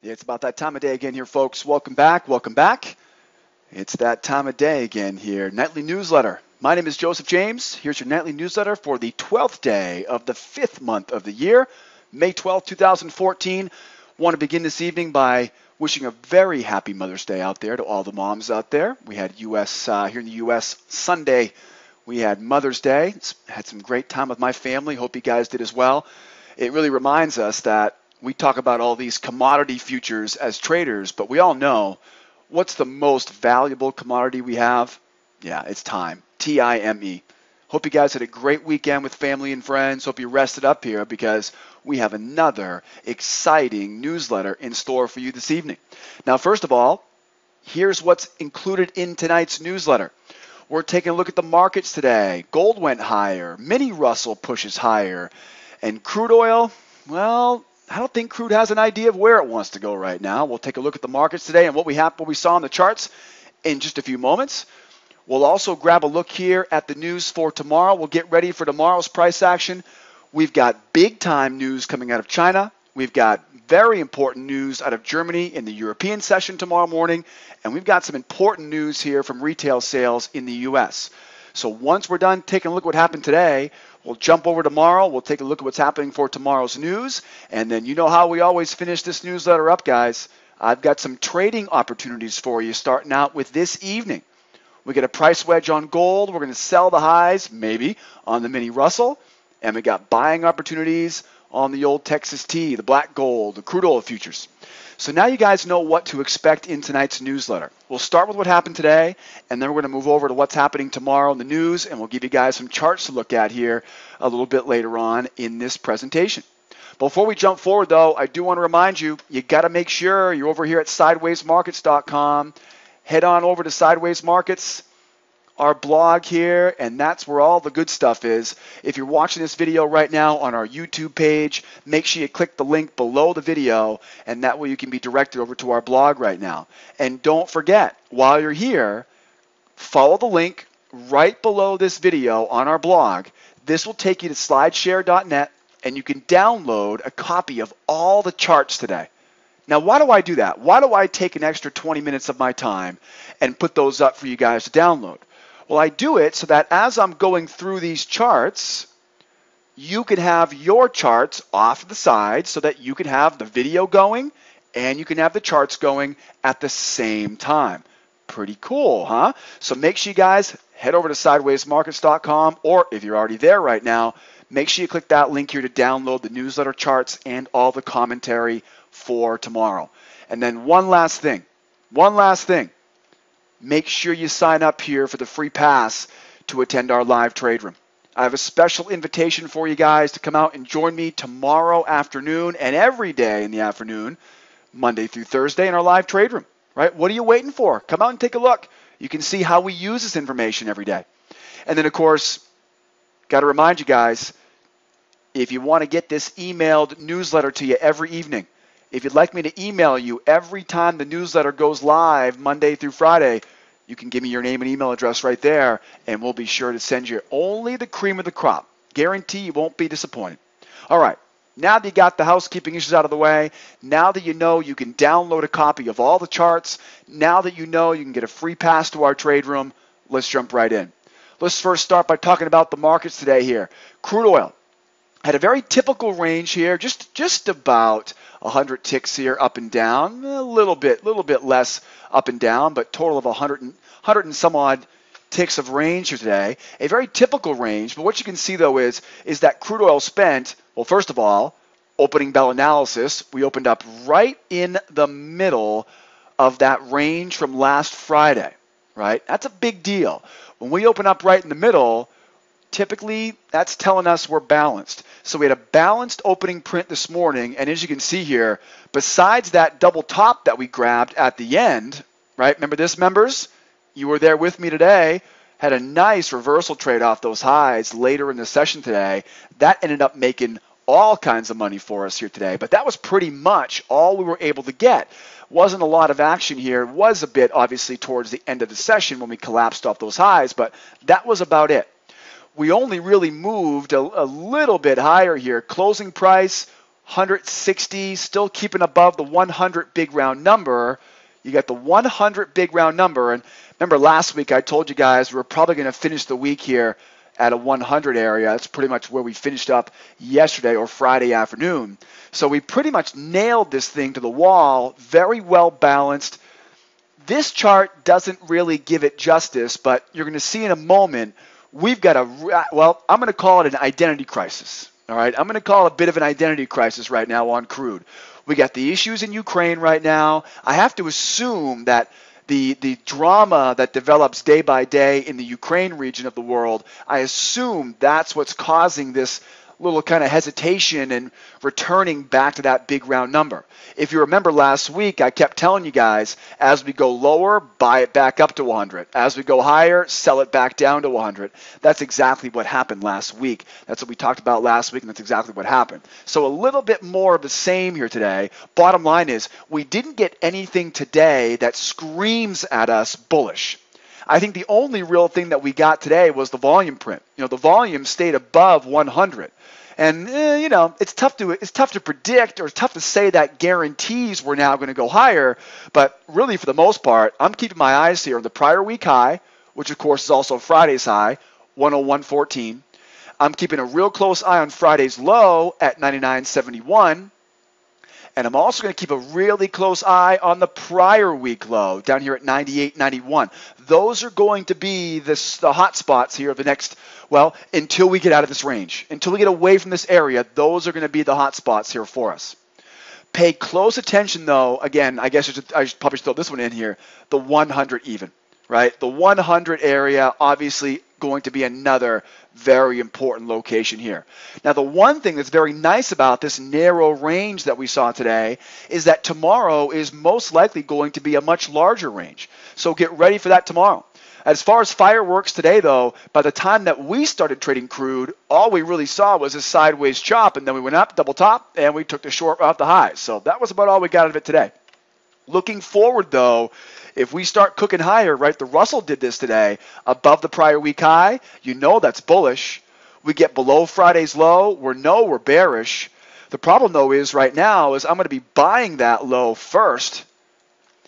It's about that time of day again here, folks. Welcome back. Welcome back. It's that time of day again here. Nightly newsletter. My name is Joseph James. Here's your nightly newsletter for the 12th day of the 5th month of the year, May 12th, 2014. Want to begin this evening by wishing a very happy Mother's Day out there to all the moms out there. We had here in the U.S. Sunday. We had Mother's Day. Had some great time with my family. Hope you guys did as well. It really reminds us that we talk about all these commodity futures as traders, but we all know what's the most valuable commodity we have? Yeah, it's time. T-I-M-E. Hope you guys had a great weekend with family and friends. Hope you rested up here because we have another exciting newsletter in store for you this evening. Now, first of all, here's what's included in tonight's newsletter. We're taking a look at the markets today. Gold went higher. Mini Russell pushes higher. And crude oil, well, I don't think crude has an idea of where it wants to go right now. We'll take a look at the markets today and what we saw on the charts in just a few moments. We'll also grab a look here at the news for tomorrow. We'll get ready for tomorrow's price action. We've got big time news coming out of China. We've got very important news out of Germany in the European session tomorrow morning. And we've got some important news here from retail sales in the U.S. So once we're done taking a look at what happened today, we'll jump over tomorrow. We'll take a look at what's happening for tomorrow's news. And then you know how we always finish this newsletter up, guys. I've got some trading opportunities for you starting out with this evening. We get a price wedge on gold. We're going to sell the highs, maybe, on the Mini Russell. And we got buying opportunities on the old Texas T, the black gold, the crude oil futures. So now you guys know what to expect in tonight's newsletter. We'll start with what happened today, and then we're going to move over to what's happening tomorrow in the news, and we'll give you guys some charts to look at here a little bit later on in this presentation. Before we jump forward, though, I do want to remind you, you got to make sure you're over here at sidewaysmarkets.com. Head on over to Sideways Markets, our blog here, and that's where all the good stuff is. If you're watching this video right now on our YouTube page, make sure you click the link below the video, and that way you can be directed over to our blog right now. And don't forget, while you're here, follow the link right below this video on our blog. This will take you to slideshare.net, and you can download a copy of all the charts today. Now, why do I do that? Why do I take an extra 20 minutes of my time and put those up for you guys to download? Well, I do it so that as I'm going through these charts, you can have your charts off to the side so that you can have the video going and you can have the charts going at the same time. Pretty cool, huh? So make sure you guys head over to sidewaysmarkets.com, or if you're already there right now, make sure you click that link here to download the newsletter charts and all the commentary for tomorrow. And then one last thing. Make sure you sign up here for the free pass to attend our live trade room. I have a special invitation for you guys to come out and join me tomorrow afternoon and every day in the afternoon, Monday through Thursday, in our live trade room. Right? What are you waiting for? Come out and take a look. You can see how we use this information every day. And then, of course, got to remind you guys, if you want to get this emailed newsletter to you every evening, if you'd like me to email you every time the newsletter goes live Monday through Friday, you can give me your name and email address right there, and we'll be sure to send you only the cream of the crop. Guarantee you won't be disappointed. All right, now that you got the housekeeping issues out of the way, now that you know you can download a copy of all the charts, now that you know you can get a free pass to our trade room, let's jump right in. Let's first start by talking about the markets today here. Crude oil had a very typical range here, just about 100 ticks here up and down, a little bit less up and down, but total of 100 and some odd ticks of range here today. A very typical range, but what you can see though is that crude oil spent, well, first of all, opening bell analysis, we opened up right in the middle of that range from last Friday, right? That's a big deal. When we open up right in the middle, typically that's telling us we're balanced. So we had a balanced opening print this morning, and as you can see here, besides that double top that we grabbed at the end, right? Remember this, members? You were there with me today. Had a nice reversal trade off those highs later in the session today. That ended up making all kinds of money for us here today, but that was pretty much all we were able to get. Wasn't a lot of action here. It was a bit, obviously, towards the end of the session when we collapsed off those highs, but that was about it. We only really moved a little bit higher here. Closing price 160, still keeping above the 100 big round number. You got the 100 big round number. And remember last week I told you guys we're probably going to finish the week here at a 100 area. That's pretty much where we finished up yesterday or Friday afternoon. So we pretty much nailed this thing to the wall, very well balanced. This chart doesn't really give it justice, but you're going to see in a moment we've got well, I'm going to call it an identity crisis. All right, I'm going to call it a bit of an identity crisis right now on crude. We got the issues in Ukraine right now. I have to assume that the drama that develops day by day in the Ukraine region of the world, I assume that's what's causing this little kind of hesitation and returning back to that big round number. If you remember last week, I kept telling you guys, as we go lower, buy it back up to 100. As we go higher, sell it back down to 100. That's exactly what happened last week. That's what we talked about last week, and that's exactly what happened. So a little bit more of the same here today. Bottom line is, we didn't get anything today that screams at us bullish. I think the only real thing that we got today was the volume print. The volume stayed above 100. And, it's tough to predict, or it's tough to say that guarantees we're now going to go higher. But really, for the most part, I'm keeping my eyes here on the prior week high, which, of course, is also Friday's high, 101.14. I'm keeping a real close eye on Friday's low at 99.71. And I'm also going to keep a really close eye on the prior week low down here at 98.91. Those are going to be the hot spots here of the next, until we get out of this range. Until we get away from this area, those are going to be the hot spots here for us. Pay close attention, though. Again, I guess I should probably throw this one in here, the 100 even, right? The 100 area, obviously going to be another very important location here. Now, the one thing that's very nice about this narrow range that we saw today is that tomorrow is most likely going to be a much larger range. So get ready for that tomorrow. As far as fireworks today, though, by the time that we started trading crude, all we really saw was a sideways chop, and then we went up, double top, and we took the short off the high. So that was about all we got out of it today. Looking forward, though, if we start cooking higher, right, the Russell did this today, above the prior week high, that's bullish. We get below Friday's low, we're bearish. The problem, though, is right now is I'm going to be buying that low first,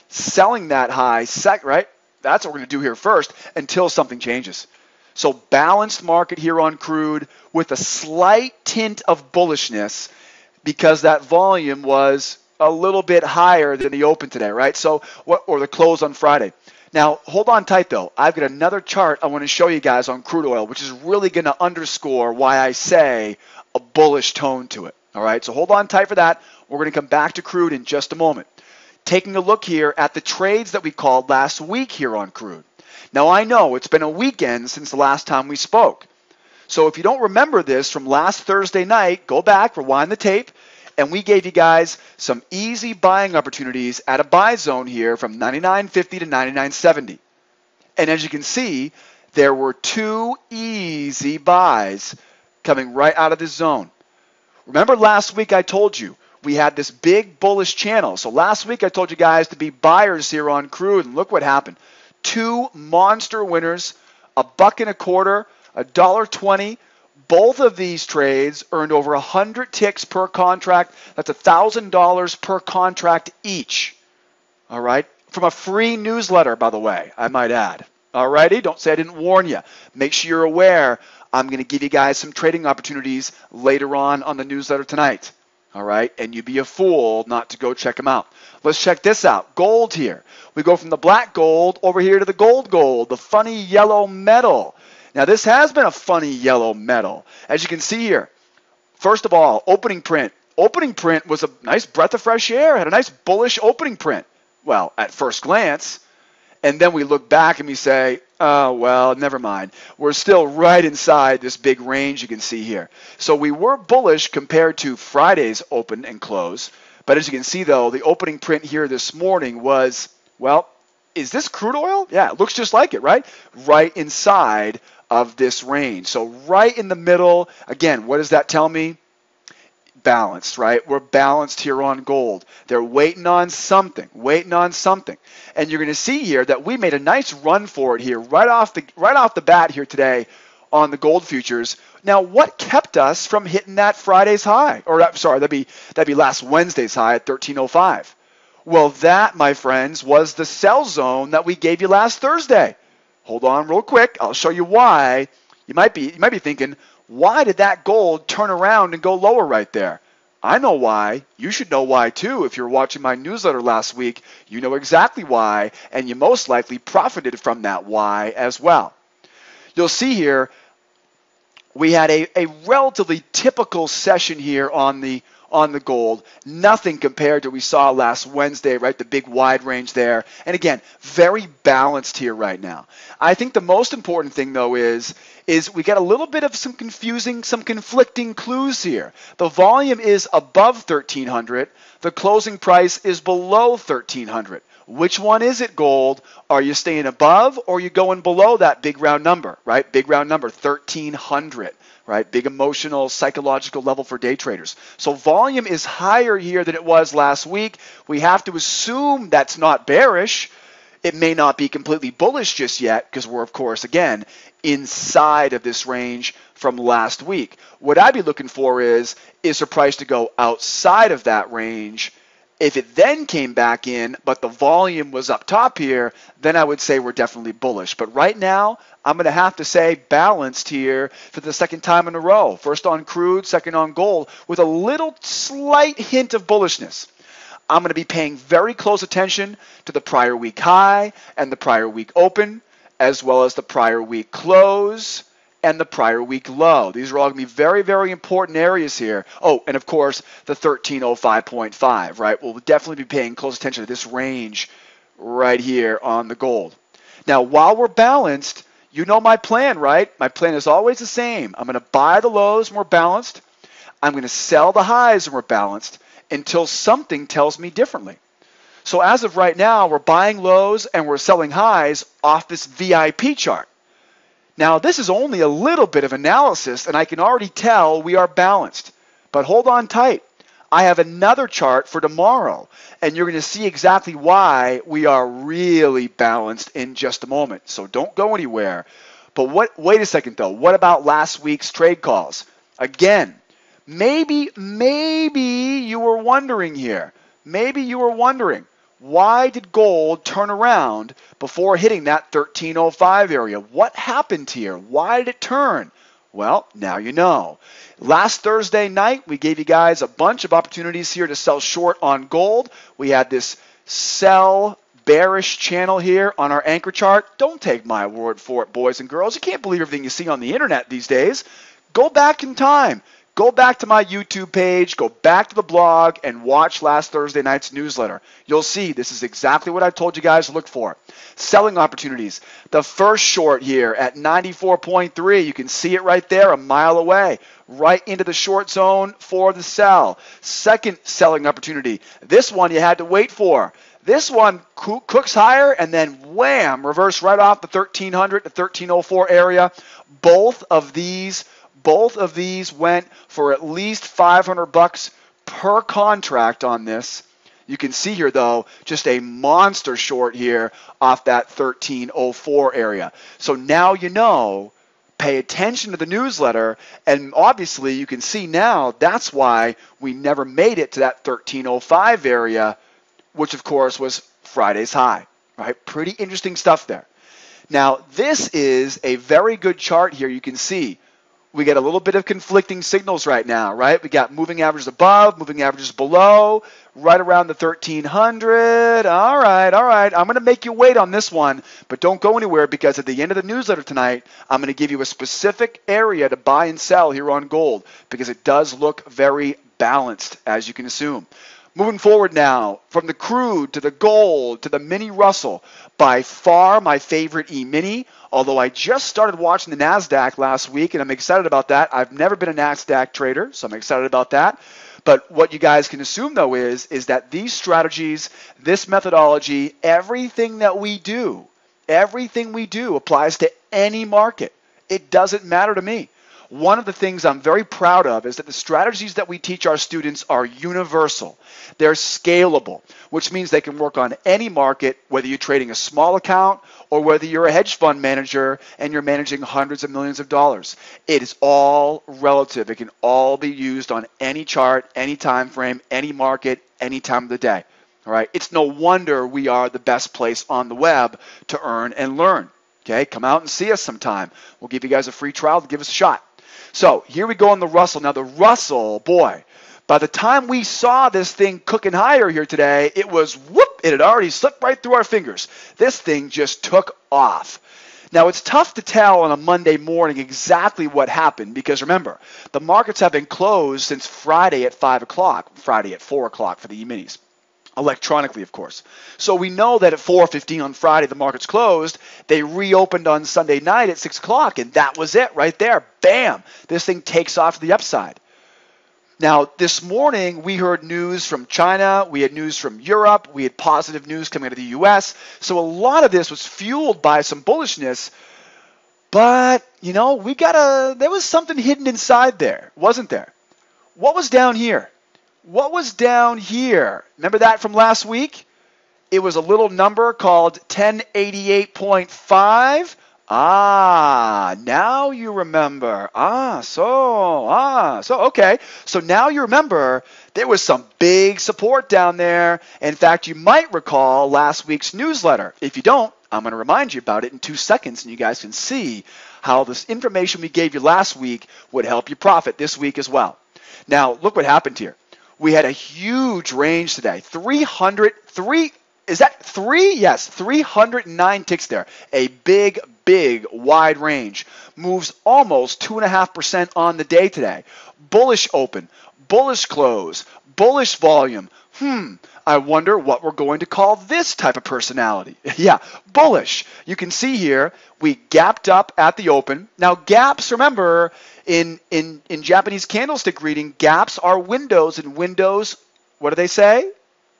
selling that high second, right? That's what we're going to do here first until something changes. So balanced market here on crude with a slight tint of bullishness because that volume was a little bit higher than the open today, right? Or the close on Friday. Now, hold on tight, though. I've got another chart I want to show you guys on crude oil, which is really going to underscore why I say a bullish tone to it, all right? So hold on tight for that. We're going to come back to crude in just a moment. Taking a look here at the trades that we called last week here on crude. Now, I know it's been a weekend since the last time we spoke. So if you don't remember this from last Thursday night, go back, rewind the tape, and we gave you guys some easy buying opportunities at a buy zone here from 99.50 to 99.70. And as you can see, there were two easy buys coming right out of this zone. Remember last week I told you we had this big bullish channel. So last week I told you guys to be buyers here on crude, and look what happened. Two monster winners, $1.25, $1.20. Both of these trades earned over 100 ticks per contract. That's $1,000 per contract each. All right? From a free newsletter, by the way, I might add. All righty? Don't say I didn't warn you. Make sure you're aware. I'm going to give you guys some trading opportunities later on the newsletter tonight. All right? And you'd be a fool not to go check them out. Let's check this out. Gold here. We go from the black gold over here to the gold, the funny yellow metal. Now, this has been a funny yellow metal. As you can see here, first of all, opening print. Opening print was a nice breath of fresh air, had a nice bullish opening print. Well, at first glance. And then we look back and we say, oh, well, never mind. We're still right inside this big range you can see here. So we were bullish compared to Friday's open and close. But as you can see, though, the opening print here this morning was, is this crude oil? Yeah, it looks just like it, right? Right inside of this range. So right in the middle. Again, what does that tell me? Balanced, right? We're balanced here on gold. They're waiting on something. And you're going to see here that we made a nice run for it here right off the bat here today on the gold futures. Now, what kept us from hitting that Friday's high? Or sorry, that'd be last Wednesday's high at 1305. Well, that, my friends, was the sell zone that we gave you last Thursday. Hold on real quick. I'll show you why. You might be thinking, why did that gold turn around and go lower right there? I know why. You should know why too. If you're watching my newsletter last week, you know exactly why, and you most likely profited from that why as well. You'll see here, we had a relatively typical session here on the gold. Nothing compared to what we saw last Wednesday, right? The big wide range there. And again, very balanced here right now. I think the most important thing though is we got a little bit of some conflicting clues here. The volume is above 1300. The closing price is below 1300. Which one is it, gold? Are you staying above or are you going below that big round number, right? Big round number, 1300, right? Big emotional, psychological level for day traders. So volume is higher here than it was last week. We have to assume that's not bearish. It may not be completely bullish just yet because we're, of course, again, inside of this range from last week. What I'd be looking for is the price to go outside of that range. If it then came back in, but the volume was up top here, then I would say we're definitely bullish. But right now, I'm going to have to say balanced here for the second time in a row. First on crude, second on gold, with a little slight hint of bullishness. I'm going to be paying very close attention to the prior week high and the prior week open, as well as the prior week close and the prior week low. These are all going to be very, very important areas here. Oh, and of course, the 1305.5, right? We'll definitely be paying close attention to this range right here on the gold. Now, while we're balanced, you know my plan, right? My plan is always the same. I'm going to buy the lows when we're balanced. I'm going to sell the highs when we're balanced until something tells me differently. So as of right now, we're buying lows and we're selling highs off this VIP chart. Now, this is only a little bit of analysis, and I can already tell we are balanced. But hold on tight. I have another chart for tomorrow, and you're going to see exactly why we are really balanced in just a moment. So don't go anywhere. But wait a second, though. What about last week's trade calls? Again, maybe you were wondering here. Maybe you were wondering, why did gold turn around before hitting that 1305 area? What happened here? Why did it turn? Well, now you know. Last Thursday night, we gave you guys a bunch of opportunities here to sell short on gold. We had this sell bearish channel here on our anchor chart. Don't take my word for it, boys and girls. You can't believe everything you see on the internet these days. Go back in time. Go back to my YouTube page, go back to the blog, and watch last Thursday night's newsletter. You'll see this is exactly what I told you guys to look for. Selling opportunities. The first short here at 94.3, you can see it right there a mile away, right into the short zone for the sell. Second selling opportunity. This one you had to wait for. This one cooks higher and then wham, reverse right off the 1300 to 1304 area. Both of these went for at least $500 per contract on this. You can see here, though, just a monster short here off that 1304 area. So now you know, pay attention to the newsletter, and obviously you can see now that's why we never made it to that 1305 area, which of course was Friday's high, right? Pretty interesting stuff there. Now, this is a very good chart here. You can see we get a little bit of conflicting signals right now, right? We got moving averages above, moving averages below, right around the 1300. All right. I'm going to make you wait on this one, but don't go anywhere because at the end of the newsletter tonight, I'm going to give you a specific area to buy and sell here on gold because it does look very balanced, as you can assume. Moving forward now, from the crude to the gold to the mini Russell, by far my favorite E-mini, although I just started watching the NASDAQ last week, and I'm excited about that. I've never been a NASDAQ trader, so I'm excited about that. But what you guys can assume, though, is that these strategies, this methodology, everything we do applies to any market. It doesn't matter to me. one of the things I'm very proud of is that the strategies that we teach our students are universal. They're scalable, which means they can work on any market, whether you're trading a small account or whether you're a hedge fund manager and you're managing hundreds of millions of dollars. It is all relative. It can all be used on any chart, any time frame, any market, any time of the day. All right? It's no wonder we are the best place on the web to earn and learn. Okay? Come out and see us sometime. We'll give you guys a free trial to give us a shot. So here we go on the Russell. Now the Russell, boy, by the time we saw this thing cooking higher here today, it was whoop, it had already slipped right through our fingers. This thing just took off. Now it's tough to tell on a Monday morning exactly what happened because remember, the markets have been closed since Friday at 5 o'clock, Friday at 4 o'clock for the E-minis. Electronically, of course. So we know that at 4:15 on Friday, the markets closed. They reopened on Sunday night at 6 o'clock, and that was it right there. Bam! This thing takes off to the upside. Now, this morning, we heard news from China. We had news from Europe. We had positive news coming out of the U.S. So a lot of this was fueled by some bullishness. But, you know, there was something hidden inside there, wasn't there? What was down here? What was down here? Remember that from last week? It was a little number called 1088.5. Now you remember. Okay. So now you remember there was some big support down there. In fact, you might recall last week's newsletter. If you don't, I'm going to remind you about it in 2 seconds, and you guys can see how this information we gave you last week would help you profit this week as well. Now, look what happened here. We had a huge range today. 309 ticks there. A big, wide range. Moves almost 2.5% on the day today. Bullish open, bullish close, bullish volume. I wonder what we're going to call this type of personality. Yeah, bullish. You can see here, we gapped up at the open. Now, gaps, remember, in Japanese candlestick reading, gaps are windows, and windows, what do they say?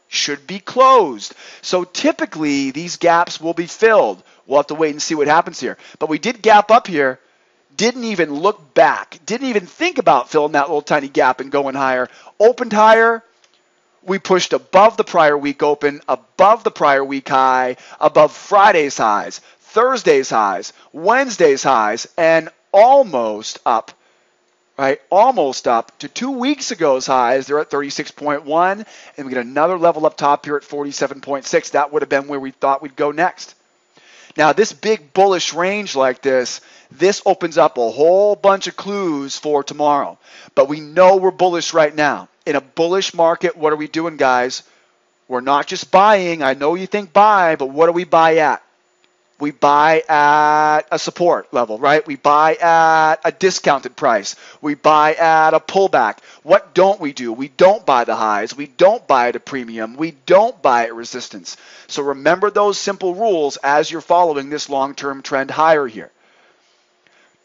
Should be closed. So typically, these gaps will be filled. We'll have to wait and see what happens here. But we did gap up here, didn't even look back, didn't even think about filling that little tiny gap and going higher. Opened higher. We pushed above the prior week open, above the prior week high, above Friday's highs, Thursday's highs, Wednesday's highs, and almost up, right? Almost up to 2 weeks ago's highs. They're at 36.1, and we get another level up top here at 47.6. That would have been where we thought we'd go next. Now, this big bullish range like this opens up a whole bunch of clues for tomorrow. But we know we're bullish right now. In a bullish market, what are we doing, guys? We're not just buying. I know you think buy, but what do we buy at? We buy at a support level, right? We buy at a discounted price. We buy at a pullback. What don't we do? We don't buy the highs. We don't buy at a premium. We don't buy at resistance. So remember those simple rules as you're following this long-term trend higher here.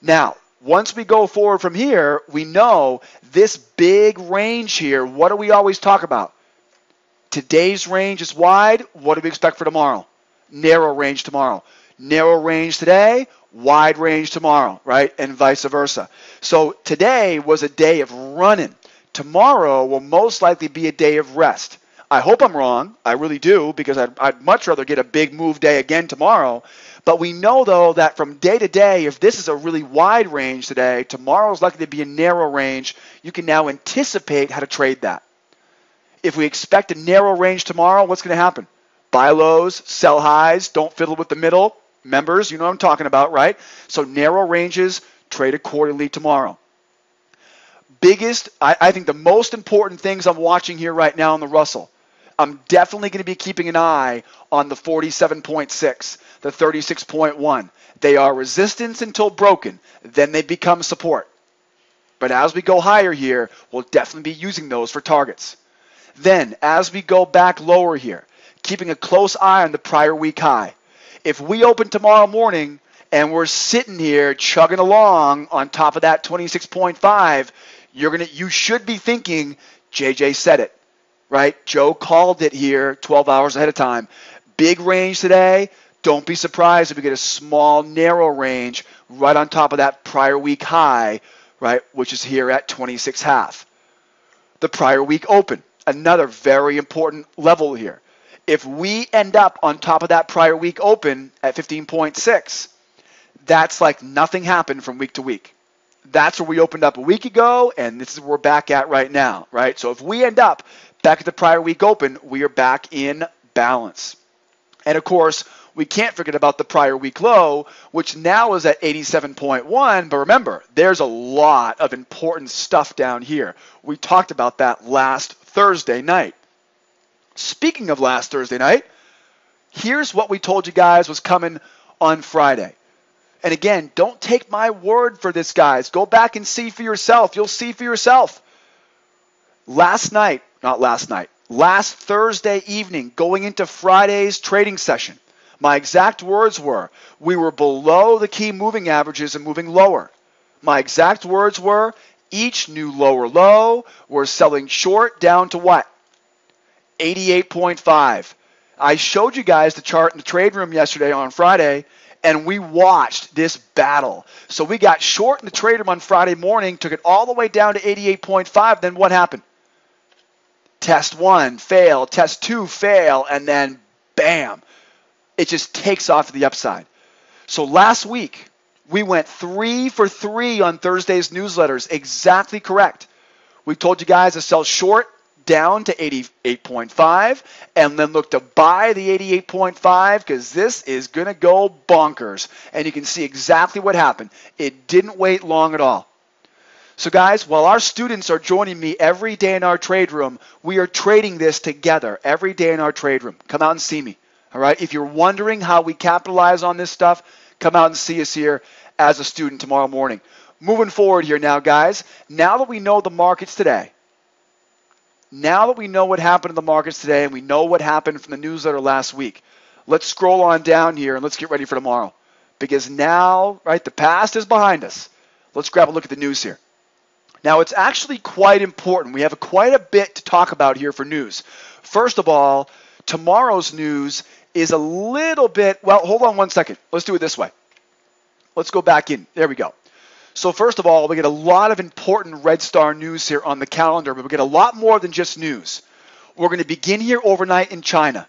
Now, once we go forward from here, we know this big range here, what do we always talk about? Today's range is wide. What do we expect for tomorrow? Narrow range tomorrow. Narrow range today, wide range tomorrow, right? And vice versa. So today was a day of running. Tomorrow will most likely be a day of rest. I hope I'm wrong. I really do, because I'd much rather get a big move day again tomorrow. But we know, though, that from day to day, if this is a really wide range today, tomorrow is likely to be a narrow range. You can now anticipate how to trade that. If we expect a narrow range tomorrow, what's going to happen? Buy lows, sell highs, don't fiddle with the middle. Members, you know what I'm talking about, right? So narrow ranges, trade accordingly tomorrow. I think the most important things I'm watching here right now in the Russell, I'm definitely going to be keeping an eye on the 47.6, the 36.1. They are resistance until broken. Then they become support. But as we go higher here, we'll definitely be using those for targets. Then, as we go back lower here, keeping a close eye on the prior week high. If we open tomorrow morning and we're sitting here chugging along on top of that 26.5, you should be thinking, JJ said it, right? Joe called it here 12 hours ahead of time. Big range today. Don't be surprised if we get a small, narrow range right on top of that prior week high right, which is here at 26.5. The prior week open, another very important level here. If we end up on top of that prior week open at 15.6, that's like nothing happened from week to week. That's where we opened up a week ago, and this is where we're back at right now, right? So if we end up back at the prior week open, we are back in balance. And of course, we can't forget about the prior week low, which now is at 87.1. But remember, there's a lot of important stuff down here. We talked about that last Thursday night. Speaking of last Thursday night, here's what we told you guys was coming on Friday. And again, don't take my word for this, guys. Go back and see for yourself. You'll see for yourself. Last Thursday evening, going into Friday's trading session, my exact words were, we were below the key moving averages and moving lower. My exact words were, each new lower low, we're selling short down to what? 88.5. I showed you guys the chart in the trade room yesterday on Friday, and we watched this battle. So we got short in the trade room on Friday morning, took it all the way down to 88.5. Then what happened? Test 1, fail. Test 2, fail. And then, bam, it just takes off to the upside. So last week, we went 3 for 3 on Thursday's newsletters. Exactly correct. We told you guys to sell short down to 88.5 and then look to buy the 88.5 because this is going to go bonkers. And you can see exactly what happened. It didn't wait long at all. So guys, while our students are joining me every day in our trade room, we are trading this together every day in our trade room. Come out and see me. All right. If you're wondering how we capitalize on this stuff, come out and see us here as a student tomorrow morning. Moving forward here now, guys, now that we know the markets today, now that we know what happened in the markets today and we know what happened from the newsletter last week, let's scroll on down here and let's get ready for tomorrow. Because now, right, the past is behind us. Let's grab a look at the news here. Now, it's actually quite important. We have quite a bit to talk about here for news. First of all, tomorrow's news is a little bit, well, hold on one second. Let's do it this way. Let's go back in. There we go. So first of all, we get a lot of important Red Star news here on the calendar, but we get a lot more than just news. We're going to begin here overnight in China.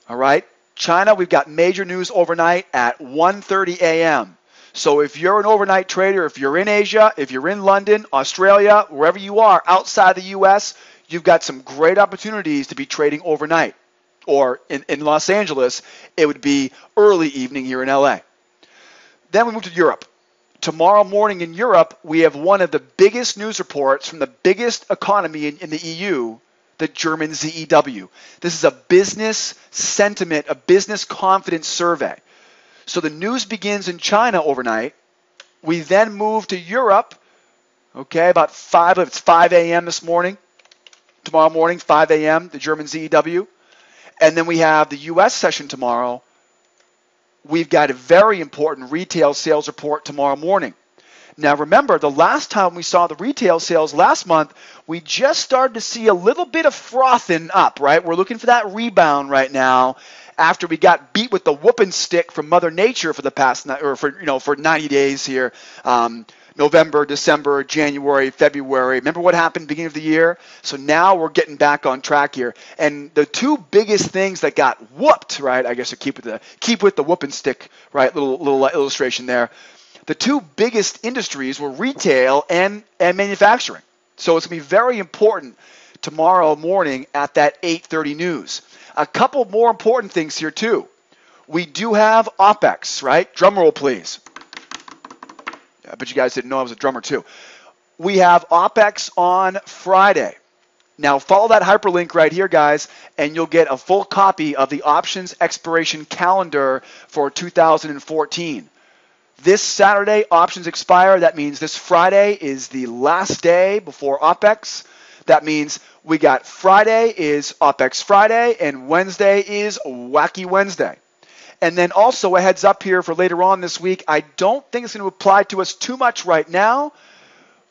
All right? China, we've got major news overnight at 1:30 a.m. So if you're an overnight trader, if you're in Asia, if you're in London, Australia, wherever you are outside the U.S., you've got some great opportunities to be trading overnight. Or in Los Angeles, it would be early evening here in L.A. Then we move to Europe. Tomorrow morning in Europe, we have one of the biggest news reports from the biggest economy in the EU, the German ZEW. This is a business sentiment, a business confidence survey. So the news begins in China overnight. We then move to Europe, okay, about 5 a.m. this morning. Tomorrow morning, 5 a.m., the German ZEW. And then we have the U.S. session tomorrow. We've got a very important retail sales report tomorrow morning. Now remember, the last time we saw the retail sales last month, we just started to see a little bit of frothing up, right? We're looking for that rebound right now after we got beat with the whooping stick from Mother Nature for the past, or for 90 days here. November, December, January, February. Remember what happened at the beginning of the year? So now we're getting back on track here. And the two biggest things that got whooped, right? I guess I keep with the whooping stick, right? Little illustration there. The two biggest industries were retail and manufacturing. So it's going to be very important tomorrow morning at that 8:30 news. A couple more important things here too. We do have OPEX, right? Drum roll, please. I bet you guys didn't know I was a drummer too. We have OPEX on Friday. Now follow that hyperlink right here, guys, and you'll get a full copy of the options expiration calendar for 2014. This Saturday, options expire. That means this Friday is the last day before OPEX. That means we got Friday is OPEX Friday, and Wednesday is Wacky Wednesday. And then also a heads up here for later on this week. I don't think it's going to apply to us too much right now,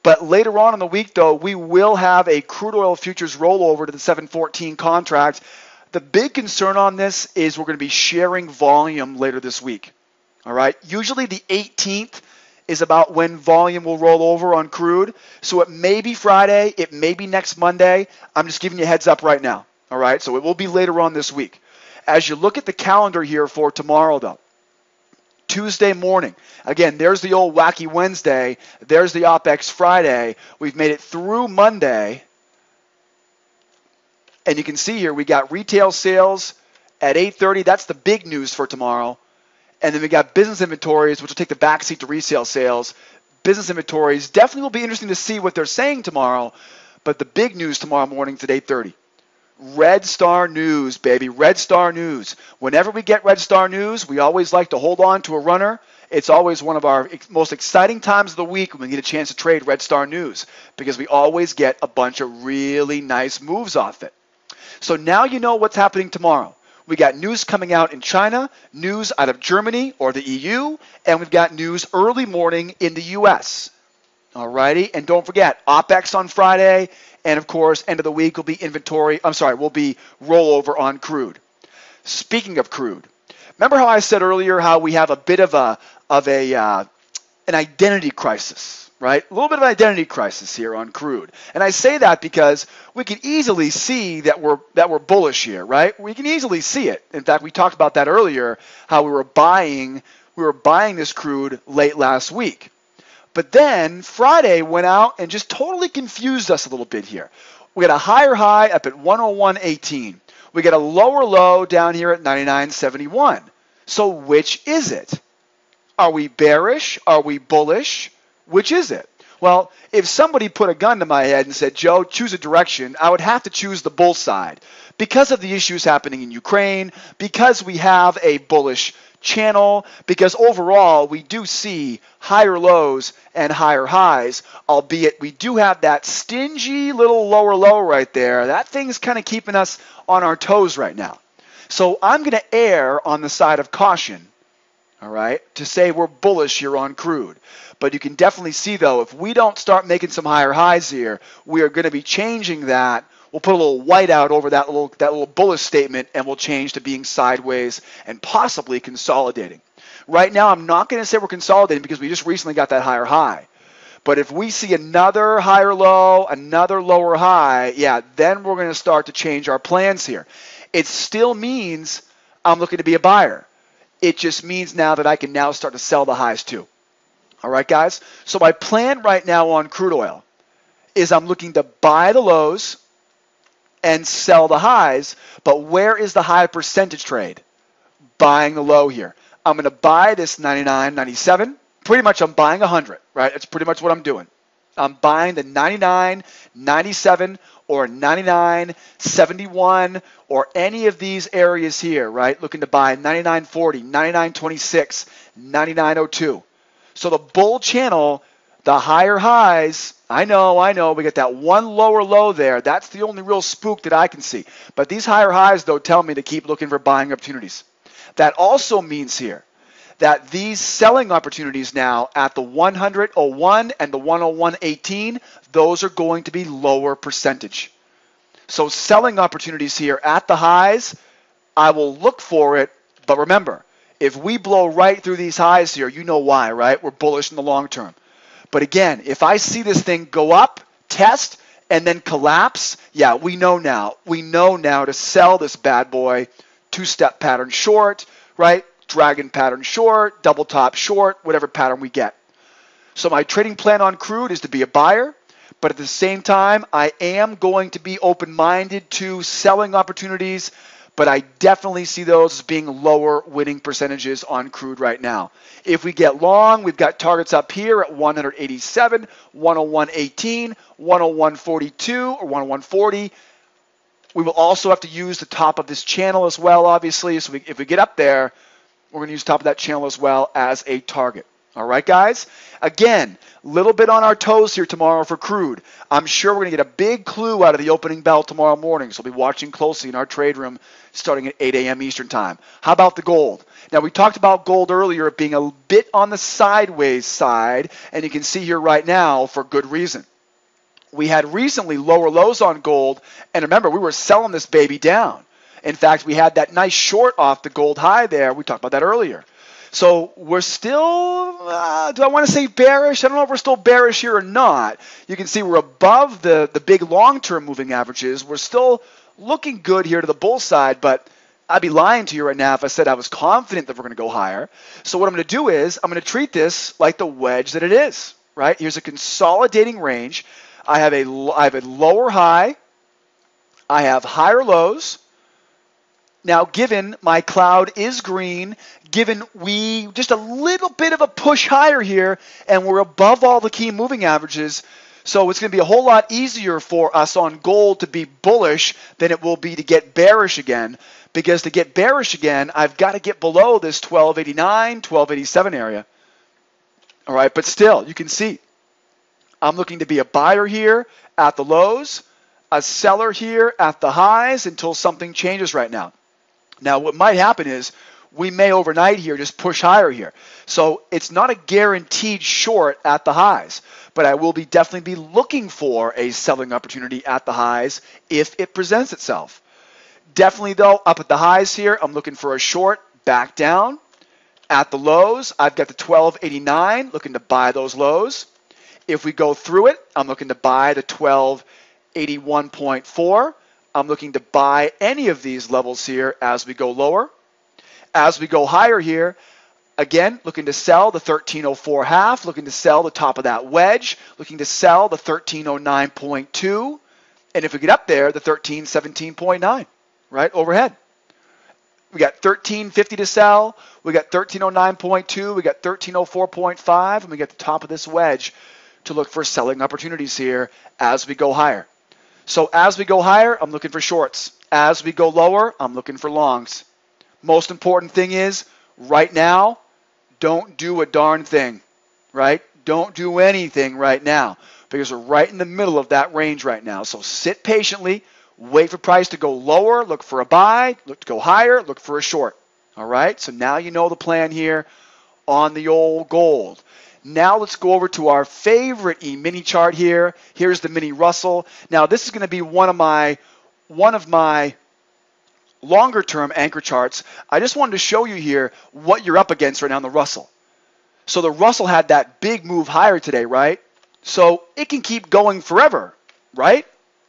but later on in the week, though, we will have a crude oil futures rollover to the 714 contract. The big concern on this is we're going to be sharing volume later this week. All right. Usually the 18th is about when volume will roll over on crude. So it may be Friday, it may be next Monday. I'm just giving you a heads up right now. All right, so it will be later on this week. As you look at the calendar here for tomorrow, though, Tuesday morning, again, there's the old wacky Wednesday. There's the OPEX Friday. We've made it through Monday. And you can see here we got retail sales at 8:30. That's the big news for tomorrow. And then we got business inventories, which will take the backseat to resale sales. Business inventories definitely will be interesting to see what they're saying tomorrow. But the big news tomorrow morning is at 8:30. Red Star News, baby. Red Star News. Whenever we get Red Star News, we always like to hold on to a runner. It's always one of our most exciting times of the week when we get a chance to trade Red Star News because we always get a bunch of really nice moves off it. So now you know what's happening tomorrow. We got news coming out in China, news out of Germany or the EU, and we've got news early morning in the US. Alrighty, and don't forget, OPEX on Friday, and of course, end of the week will be will be rollover on crude. Speaking of crude, remember how I said earlier how we have a bit of an identity crisis, right? A little bit of an identity crisis here on crude. And I say that because we can easily see that we're bullish here, right? We can easily see it. In fact, we talked about that earlier, how we were buying this crude late last week. But then Friday went out and just totally confused us a little bit here. We got a higher high up at 101.18. We got a lower low down here at 99.71. So which is it? Are we bearish? Are we bullish? Which is it? Well, if somebody put a gun to my head and said, Joe, choose a direction, I would have to choose the bull side. Because of the issues happening in Ukraine, because we have a bullish channel, because overall we do see higher lows and higher highs, albeit we do have that stingy little lower low right there. That thing's kind of keeping us on our toes right now. So I'm going to err on the side of caution, all right, to say we're bullish here on crude. But you can definitely see, though, if we don't start making some higher highs here, we are going to be changing that. We'll put a little white out over that little bullish statement, and we'll change to being sideways and possibly consolidating. Right now, I'm not going to say we're consolidating because we just recently got that higher high. But if we see another higher low, another lower high, yeah, then we're going to start to change our plans here. It still means I'm looking to be a buyer. It just means now that I can now start to sell the highs too. All right, guys? So my plan right now on crude oil is I'm looking to buy the lows and sell the highs, but where is the high percentage trade? Buying the low here. I'm going to buy this 99, 97. Pretty much I'm buying 100, right? That's pretty much what I'm doing. I'm buying the 99, 97, or 99, 71, or any of these areas here, right? Looking to buy 99.40, 99.26, 99.02. So the bull channel, the higher highs, I know, we got that one lower low there. That's the only real spook that I can see. But these higher highs, though, tell me to keep looking for buying opportunities. That also means here that these selling opportunities now at the 100.01 and the 101.18, those are going to be lower percentage. So selling opportunities here at the highs, I will look for it. But remember, if we blow right through these highs here, you know why, right? We're bullish in the long term. But again, if I see this thing go up, test, and then collapse, yeah, we know now. We know now to sell this bad boy, two-step pattern short, right? Dragon pattern short, double top short, whatever pattern we get. So my trading plan on crude is to be a buyer, but at the same time, I am going to be open-minded to selling opportunities, but I definitely see those as being lower winning percentages on crude right now. If we get long, we've got targets up here at 187, 101.18, 101.42, or 101.40. We will also have to use the top of this channel as well, obviously. So if we get up there, we're going to use the top of that channel as well as a target. All right, guys? Again, a little bit on our toes here tomorrow for crude. I'm sure we're going to get a big clue out of the opening bell tomorrow morning, so we'll be watching closely in our trade room starting at 8 a.m. Eastern Time. How about the gold? Now, we talked about gold earlier being a bit on the sideways side, and you can see here right now for good reason. We had recently lower lows on gold, and remember, we were selling this baby down. In fact, we had that nice short off the gold high there. We talked about that earlier. So we're still, do I want to say bearish? I don't know if we're still bearish here or not. You can see we're above the big long-term moving averages. We're still looking good here to the bull side, but I'd be lying to you right now if I said I was confident that we're going to go higher. So what I'm going to do is I'm going to treat this like the wedge that it is, right? Here's a consolidating range. I have a lower high. I have higher lows. Now, given my cloud is green, given we just a little bit of a push higher here, and we're above all the key moving averages, so it's going to be a whole lot easier for us on gold to be bullish than it will be to get bearish again, because to get bearish again, I've got to get below this 1289, 1287 area. All right, but still, you can see, I'm looking to be a buyer here at the lows, a seller here at the highs until something changes right now. Now, what might happen is we may overnight here just push higher here. So it's not a guaranteed short at the highs, but I will definitely be looking for a selling opportunity at the highs if it presents itself. Definitely, though, up at the highs here, I'm looking for a short back down. At the lows, I've got the 1289, looking to buy those lows. If we go through it, I'm looking to buy the 1281.4. I'm looking to buy any of these levels here as we go lower. As we go higher here, again, looking to sell the 1304 half, looking to sell the top of that wedge, looking to sell the 1309.2, and if we get up there, the 1317.9, right, overhead. We got 1350 to sell, we got 1309.2, we got 1304.5, and we got the top of this wedge to look for selling opportunities here as we go higher. So as we go higher, I'm looking for shorts. As we go lower, I'm looking for longs. Most important thing is, right now, don't do a darn thing, right? Don't do anything right now because we're right in the middle of that range right now. So sit patiently, wait for price to go lower, look for a buy, look to go higher, look for a short. All right, so now you know the plan here on the old gold. Now let's go over to our favorite E-mini chart here. Here's the mini Russell. Now this is going to be one of my longer term anchor charts. I just wanted to show you here what you're up against right now in the Russell. So the Russell had that big move higher today, right? So it can keep going forever, right?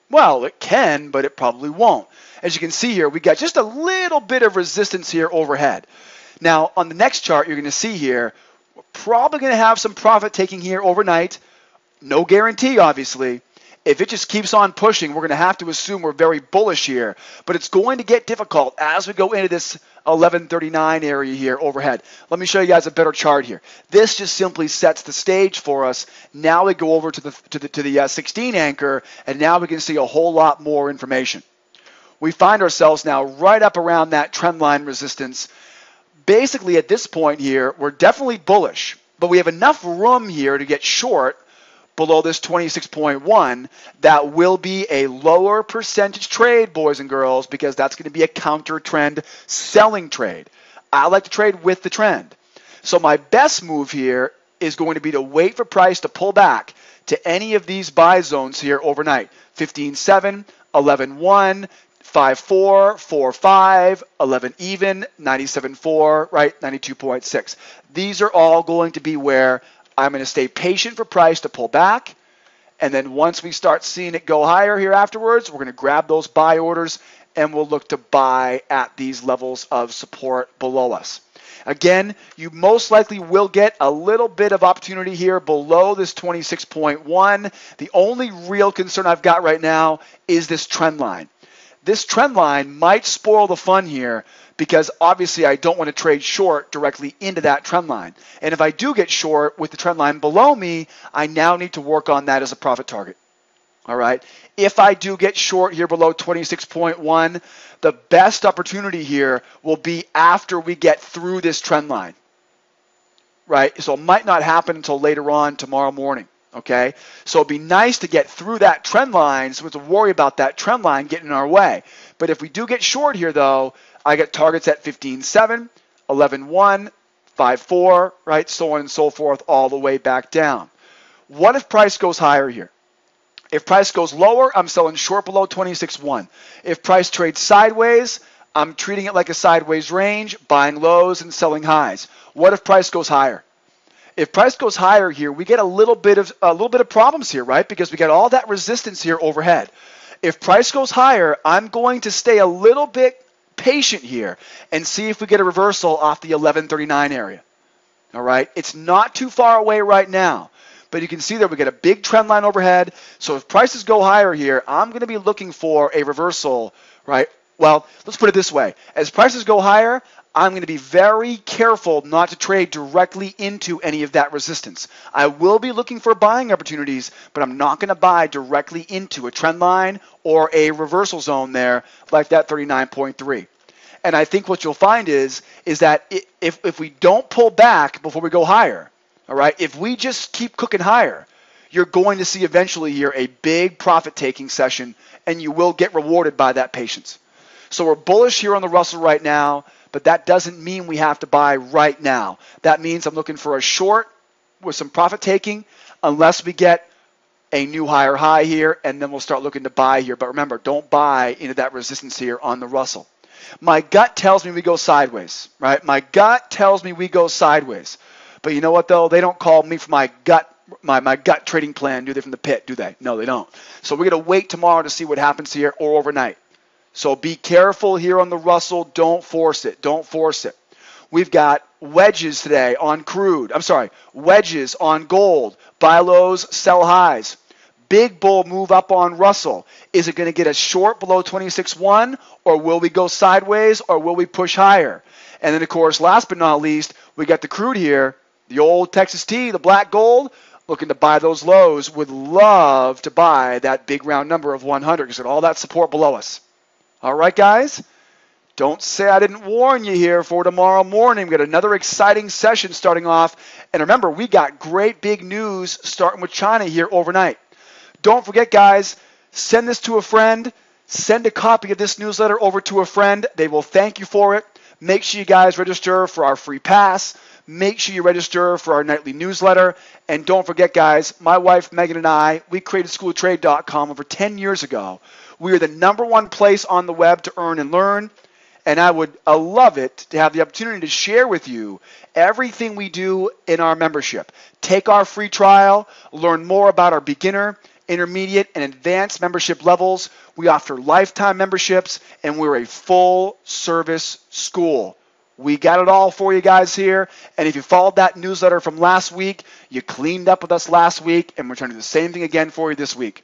Well, it can, but it probably won't. As you can see here, we got just a little bit of resistance here overhead. Now on the next chart, you're going to see here, we're probably going to have some profit taking here overnight. No guarantee, obviously. If it just keeps on pushing, we're going to have to assume we're very bullish here. But it's going to get difficult as we go into this 1139 area here overhead. Let me show you guys a better chart here. This just simply sets the stage for us. Now we go over to the 16 anchor, and now we can see a whole lot more information. We find ourselves now right up around that trend line resistance. Basically, at this point here, we're definitely bullish, but we have enough room here to get short below this 26.1. That will be a lower percentage trade, boys and girls, because that's going to be a counter trend selling trade. I like to trade with the trend. So my best move here is going to be to wait for price to pull back to any of these buy zones here overnight. 15.7, 11.1, 5.4, 4.5, 11 even, 97.4, right, 92.6. These are all going to be where I'm going to stay patient for price to pull back. And then once we start seeing it go higher here afterwards, we're going to grab those buy orders and we'll look to buy at these levels of support below us. Again, you most likely will get a little bit of opportunity here below this 26.1. The only real concern I've got right now is this trend line. This trend line might spoil the fun here because obviously I don't want to trade short directly into that trend line. And if I do get short with the trend line below me, I now need to work on that as a profit target. All right. If I do get short here below 26.1, the best opportunity here will be after we get through this trend line. Right. So it might not happen until later on tomorrow morning. Okay, so it'd be nice to get through that trend line so we don't have to worry about that trend line getting in our way. But if we do get short here, though, I get targets at 15.7, 11.1, 5.4, right, so on and so forth, all the way back down. What if price goes higher here? If price goes lower, I'm selling short below 26.1. If price trades sideways, I'm treating it like a sideways range, buying lows and selling highs. What if price goes higher? If price goes higher here, we get a little bit of problems here, right? Because we got all that resistance here overhead. If price goes higher, I'm going to stay a little bit patient here and see if we get a reversal off the 1139 area. All right, it's not too far away right now, but you can see that we get a big trend line overhead. So if prices go higher here, I'm going to be looking for a reversal, right? Well, let's put it this way. As prices go higher, I'm going to be very careful not to trade directly into any of that resistance. I will be looking for buying opportunities, but I'm not going to buy directly into a trend line or a reversal zone there like that 39.3. And I think what you'll find is that if we don't pull back before we go higher, all right, if we just keep cooking higher, you're going to see eventually here a big profit-taking session, and you will get rewarded by that patience. So we're bullish here on the Russell right now, but that doesn't mean we have to buy right now. That means I'm looking for a short with some profit-taking unless we get a new higher high here, and then we'll start looking to buy here. But remember, don't buy into that resistance here on the Russell. My gut tells me we go sideways, right? My gut tells me we go sideways. But you know what, though? They don't call me for my gut trading plan, do they, from the pit, do they? No, they don't. So we're going to wait tomorrow to see what happens here or overnight. So be careful here on the Russell. Don't force it. Don't force it. We've got wedges today on crude. Wedges on gold. Buy lows, sell highs. Big bull move up on Russell. Is it going to get a short below 26.1, or will we go sideways, or will we push higher? And then, of course, last but not least, we got the crude here, the old Texas T, the black gold, looking to buy those lows. Would love to buy that big round number of 100 because of all that support below us. All right, guys? Don't say I didn't warn you here for tomorrow morning. We've got another exciting session starting off. And remember, we got great big news starting with China here overnight. Don't forget, guys, send this to a friend. Send a copy of this newsletter over to a friend. They will thank you for it. Make sure you guys register for our free pass. Make sure you register for our nightly newsletter. And don't forget, guys, my wife, Megan, and I, we created SchoolOfTrade.com over 10 years ago. We are the #1 place on the web to earn and learn. And I would love it to have the opportunity to share with you everything we do in our membership. Take our free trial, learn more about our beginner, intermediate, and advanced membership levels. We offer lifetime memberships, and we're a full-service school. We got it all for you guys here. And if you followed that newsletter from last week, you cleaned up with us last week, and we're trying to do the same thing again for you this week.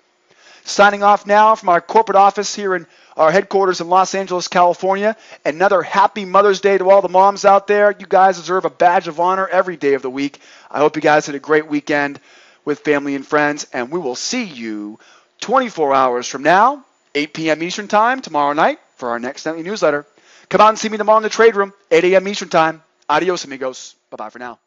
Signing off now from our corporate office here in our headquarters in Los Angeles, California. Another happy Mother's Day to all the moms out there. You guys deserve a badge of honor every day of the week. I hope you guys had a great weekend with family and friends, and we will see you 24 hours from now, 8 p.m. Eastern Time tomorrow night for our next nightly newsletter. Come out and see me tomorrow in the trade room, 8 a.m. Eastern Time. Adios, amigos. Bye-bye for now.